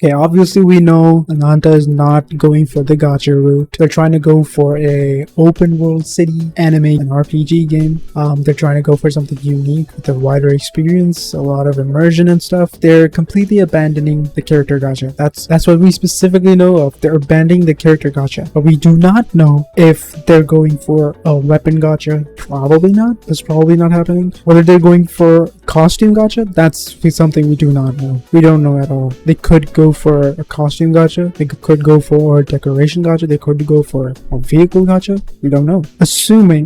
Okay, obviously we know Ananta is not going for the gacha route. They're trying to go for a open world city anime and RPG game. They're trying to go for something unique with a wider experience, a lot of immersion and stuff. They're completely abandoning the character gacha. That's what we specifically know of. They're abandoning the character gacha. But we do not know if they're going for a weapon gacha. Probably not. That's probably not happening. Whether they're going for costume gacha, that's something we do not know. We don't know at all. They could go for a costume gacha, they could go for a decoration gacha, they could go for a vehicle gacha. We don't know.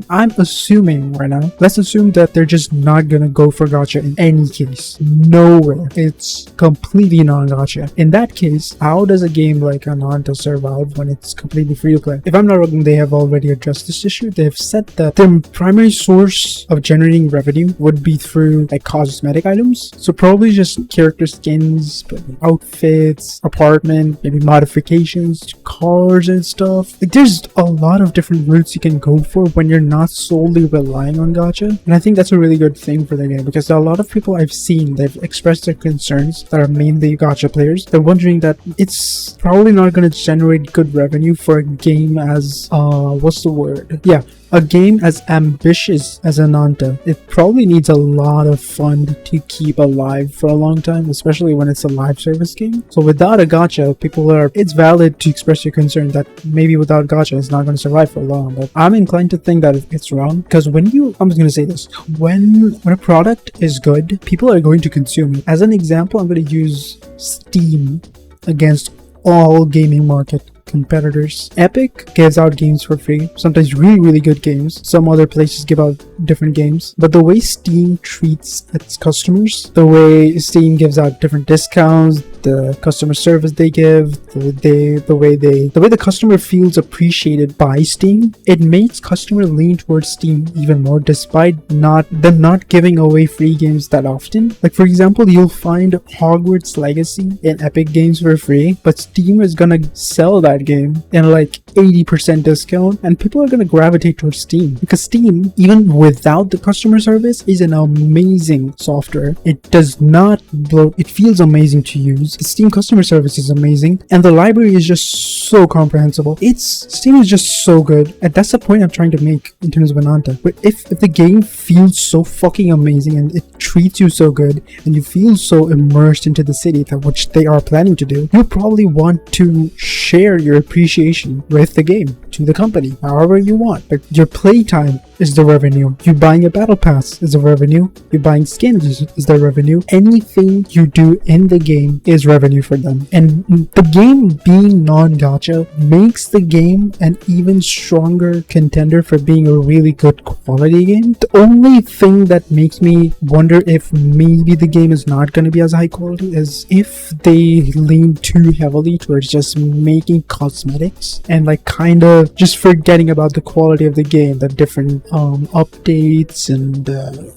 I'm assuming right now, let's assume that they're just not gonna go for gacha in any case. Nowhere. It's completely non-gacha. In that case, how does a game like Ananta survive when it's completely free to play? If I'm not wrong, they have already addressed this issue. They have said that their primary source of generating revenue would be through like cosmetic items. So probably just character skins, outfits, apartment, maybe modifications to cars and stuff. Like there's a lot of different routes you can go for when you're not solely relying on gacha. And I think that's a really good thing for the game, because there are a lot of people I've seen, they've expressed their concerns that are mainly gacha players. They're wondering that it's probably not going to generate good revenue for a game as a game as ambitious as Ananta. It probably needs a lot of fund to keep alive for a long time, especially when it's a live service game. So without a gacha, it's valid to express your concern that maybe without gacha it's not going to survive for long. But I'm inclined to think that it's wrong, because I'm just going to say this, when a product is good, people are going to consume it. As an example, I'm going to use Steam against all gaming market competitors. Epic gives out games for free, sometimes really good games. Some other places give out different games, but the way Steam treats its customers, the way Steam gives out different discounts, the customer service they give, the way the customer feels appreciated by Steam, it makes customer lean towards Steam even more, despite them not giving away free games that often. Like for example, you'll find Hogwarts Legacy in Epic Games for free, but Steam is gonna sell that game in like 80% discount, and people are gonna gravitate towards Steam, because Steam, even without the customer service, is an amazing software. It does not blow, it feels amazing to use. The Steam customer service is amazing, and the library is just so comprehensible. Steam is just so good, and that's the point I'm trying to make in terms of Ananta. But if the game feels so fucking amazing and it treats you so good and you feel so immersed into the city, which they are planning to do, you'll probably want to share your appreciation with the game to the company however you want. But your playtime is the revenue. You buying a battle pass is the revenue. You buying skins is the revenue. Anything you do in the game is revenue for them. And the game being non-gacha makes the game an even stronger contender for being a really good quality game. The only thing that makes me wonder if maybe the game is not going to be as high quality is if they lean too heavily towards just making cosmetics and like kind of just forgetting about the quality of the game, the different updates and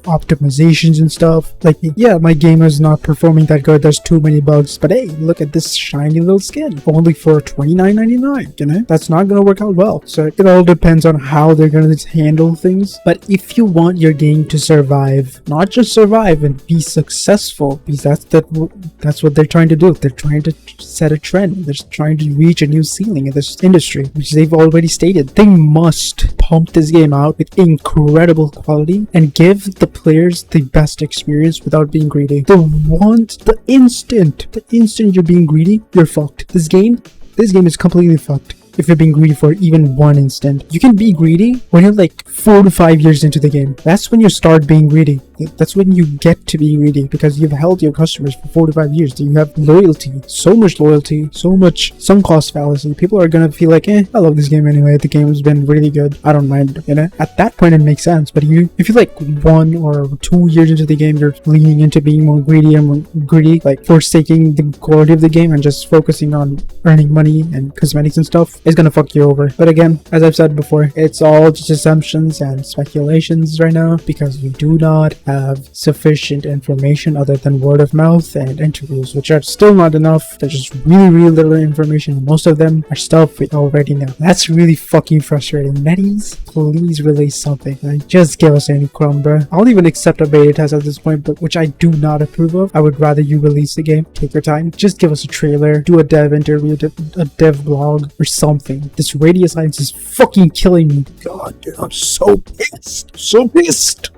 optimizations and stuff. Like, yeah, my game is not performing that good, there's too many bugs, but hey, look at this shiny little skin, only for $29.99, you know? That's not gonna work out well. So it all depends on how they're gonna handle things. But if you want your game to survive, not just survive and be successful, because that's what they're trying to do. They're trying to set a trend. They're trying to reach a new ceiling in this industry, which they've already stated. They must pump this game out with incredible quality and give the players the best experience without being greedy. The instant you're being greedy, you're fucked. This game is completely fucked. If you're being greedy for even one instant, you can be greedy when you're like 4 to 5 years into the game. That's when you start being greedy. That's when you get to be greedy, because you've held your customers for 4 to 5 years. You have loyalty, so much sunk cost fallacy. People are gonna feel like, I love this game anyway. The game has been really good. I don't mind, you know? At that point, it makes sense. But if you're like 1 or 2 years into the game, you're leaning into being more greedy, like forsaking the quality of the game and just focusing on earning money and cosmetics and stuff, it's gonna fuck you over. But again, as I've said before, it's all just assumptions and speculations right now, because we do not have sufficient information other than word of mouth and interviews, which are still not enough. There's just really little information. Most of them are stuff we already know. That's really fucking frustrating. NetEase, please release something. Like, just give us any crumb, bruh. I'll even accept a beta test at this point, but which I do not approve of. I would rather you release the game. Take your time. Just give us a trailer, do a dev interview, a dev blog, or something. This radio silence is fucking killing me. God, dude, I'm so pissed. So pissed.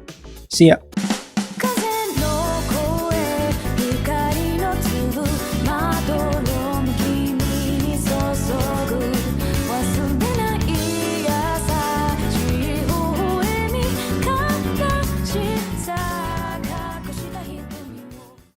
See ya.